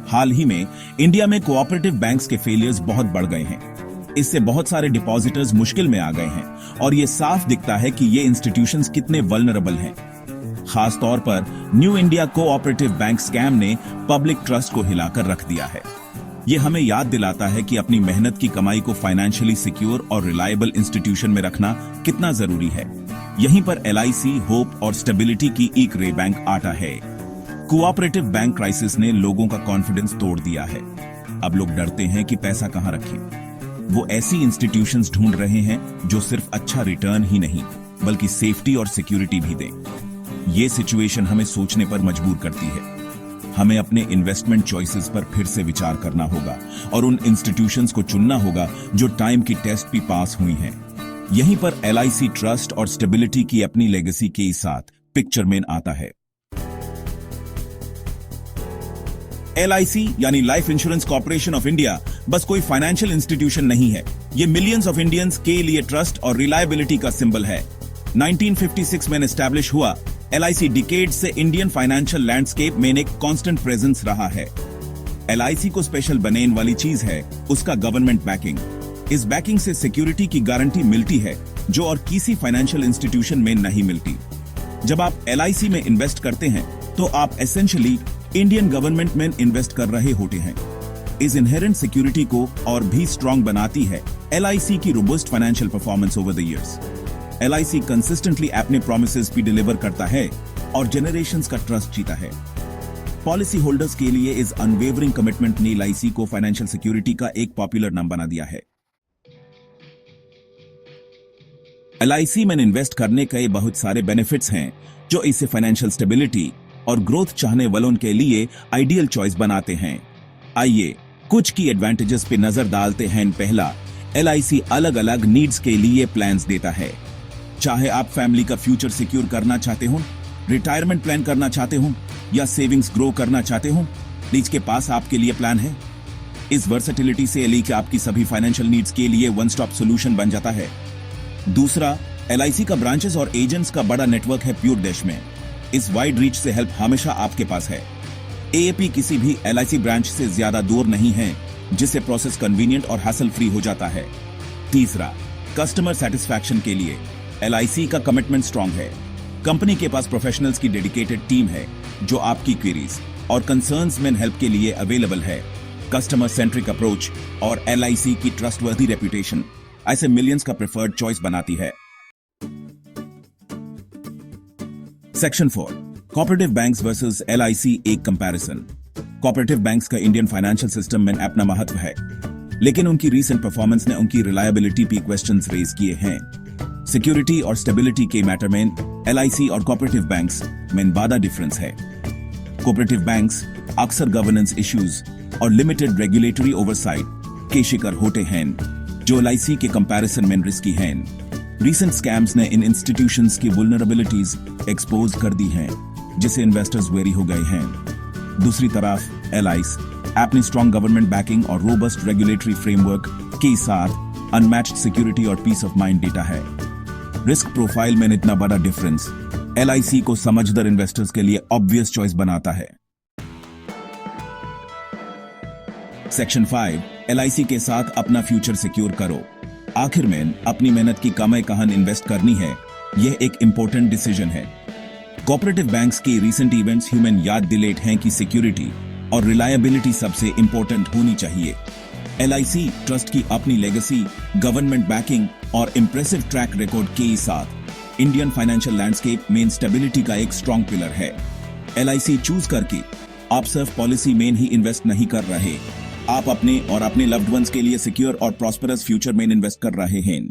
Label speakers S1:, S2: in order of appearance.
S1: हाल ही में इंडिया में cooperative banks के फेलियर्स बहुत बढ़ गए हैं। इससे बहुत सारे डिपॉजिटर्स मुश्किल में आ गए हैं और ये साफ दिखता है कि ये इंस्टीट्यूशंस कितने वल्नरेबल हैं। खास तौर पर new India cooperative bank scam ने पब्लिक ट्रस्ट को हिलाकर रख दिया है। ये हमें याद दिलाता है कि अपनी मेहनत की कमाई को फाइनेंशियली सिक्योर और रिलायबल इंस्टीट्यूशन में रखना कितना जरूरी है। यहीं पर LIC, होप और स्टेबिलिटी की एक रे बैंक आता है। कोऑपरेटिव बैंक क्राइसिस ने लोगों का कॉन्फिडेंस तोड़ दिया है। अब लोग डरते हैं कि पैसा कहां रखें। वो ऐसी इंस्टीट्यूशंस ढूंढ रहे हैं जो सिर्फ अच्छा रिटर्न ही नहीं बल्कि सेफ्टी और सिक्योरिटी भी दें। ये सिचुएशन हमें सोचने पर मजबूर करती है। हमें अपने इन्वेस्टमेंट चॉइसेस पर फिर से विचार करना होगा और उन इंस्टीट्यूशंस को चुनना होगा जो टाइम की टेस्ट भी पास हुई हैं। यहीं पर LIC ट्रस्ट और स्टेबिलिटी की अपनी लेगेसी के साथ पिक्चर में आता है। LIC यानी life insurance corporation of India बस कोई फाइनेंशियल इंस्टीट्यूशन नहीं है। ये मिलियंस ऑफ इंडियंस के लिए ट्रस्ट और रिलायबिलिटी का सिंबल है। 1956 में एस्टैब्लिश हुआ LIC डिकेड से इंडियन फाइनेंशियल लैंडस्केप में एक कांस्टेंट प्रेजेंस रहा है। LIC को स्पेशल बनाने वाली चीज है उसका गवर्नमेंट बैकिंग। इस बैकिंग से सिक्योरिटी की गारंटी मिलती है जो और किसी फाइनेंशियल इंस्टीट्यूशन में नहीं मिलती। जब आप LIC में इन्वेस्ट करते हैं तो आप एसेंशियली इंडियन गवर्नमेंट में इन्वेस्ट कर रहे होते हैं। इस इनहेरेंट सिक्योरिटी को और भी स्ट्रांग बनाती है LIC की robust financial performance over the years. LIC consistently अपने प्रोमिसेस भी डिलीवर करता है और जनरेशंस का ट्रस्ट जीता है। पॉलिसी होल्डर्स के लिए इस अनवेवरिंग कमिटमेंट ने LIC को फाइनेंशियल सिक्योरिटी का एक पॉपुलर नाम बना दिया है। LIC में इन्वेस्ट करने के बहुत सारे बेनिफिट्स हैं जो इसे फाइनेंशियल स्टेबिलिटी और ग्रोथ चाहने वालों के लिए आइडियल चॉइस बनाते हैं। आइए कुछ की एडवांटेजेस पे नजर डालते हैं। पहला, LIC अलग अलग नीड्स के लिए प्लान्स देता है। चाहे आप फैमिली का फ्यूचर सिक्योर करना चाहते हो, रिटायरमेंट प्लान करना चाहते हो या सेविंग्स ग्रो करना चाहते हो, LIC के पास आपके लिए प्लान है। इस वर्सेटिलिटी से LIC आपकी सभी फाइनेंशियल नीड्स के लिए वन स्टॉप सोल्यूशन बन जाता है। दूसरा, LIC का ब्रांचेस और एजेंट्स का बड़ा नेटवर्क है प्योर देश में। इस वाइड रीच से हेल्प हमेशा आपके पास है। AAP किसी भी LIC ब्रांच से ज्यादा दूर नहीं है, जिससे प्रोसेस कन्वीनियंट और हैसल फ्री हो जाता है। तीसरा, कस्टमर सेटिस्फैक्शन के लिए LIC का कमिटमेंट स्ट्रांग है। कंपनी के पास प्रोफेशनल्स की डेडिकेटेड टीम है जो आपकी क्वेरीज और कंसर्न्स में हेल्प के लिए अवेलेबल है। कस्टमर सेंट्रिक अप्रोच और LIC की ट्रस्टवर्दी रेपुटेशन ऐसे मिलियंस का प्रेफर्ड चॉइस बनाती है। Section 4, cooperative banks versus LIC एक कंपैरिजन। कोऑपरेटिव बैंक्स का इंडियन फाइनेंशियल सिस्टम में अपना महत्व है, लेकिन उनकी रीसेंट परफॉर्मेंस ने उनकी रिलायबिलिटी पे क्वेश्चंस रेज किए हैं। सिक्योरिटी और स्टेबिलिटी के मैटर में LIC और कोऑपरेटिव बैंक्स में बड़ा डिफरेंस है। कोऑपरेटिव बैंक्स अक्सर गवर्नेंस इश्यूज और लिमिटेड रेगुलेटरी ओवरसाइट के शिकार होते हैं जो LIC के कंपैरिजन में रिस्की हैं। रीसेंट स्कैम्स ने इन इंस्टीट्यूशंस की वल्नरेबिलिटीज एक्सपोज कर दी हैं, जिससे इन्वेस्टर्स वेरी हो गए हैं। दूसरी तरफ LIC अपनी स्ट्रॉन्ग गवर्नमेंट बैकिंग और रोबस्ट रेगुलेटरी फ्रेमवर्क के साथ अनमैच्ड सिक्योरिटी और पीस ऑफ माइंड देता है। रिस्क प्रोफाइल में इतना बड़ा डिफरेंस LIC को समझदार इन्वेस्टर्स के लिए ऑब्वियस चॉइस बनाता है। सेक्शन 5, LIC के साथ अपना फ्यूचर सिक्योर करो। आखिर में अपनी मेहनत की कमाई कहां इन्वेस्ट करनी है, यह एक इंपॉर्टेंट डिसीजन है। कोऑपरेटिव बैंक्स के रीसेंट इवेंट्स ह्यूमन याद दिलाते हैं कि सिक्योरिटी और रिलायबिलिटी सबसे इंपॉर्टेंट होनी चाहिए। LIC ट्रस्ट की अपनी लेगेसी, गवर्नमेंट बैकिंग और इंप्रेसिव ट्रैक रिकॉर्ड के साथ इंडियन फाइनेंशियल लैंडस्केप में स्टेबिलिटी का एक स्ट्रॉन्ग पिलर है। LIC चूज करके आप सिर्फ पॉलिसी में ही इन्वेस्ट नहीं कर रहे, आप अपने और अपने लव्ड वंस के लिए सिक्योर और प्रॉस्पेरस फ्यूचर में इन्वेस्ट कर रहे हैं।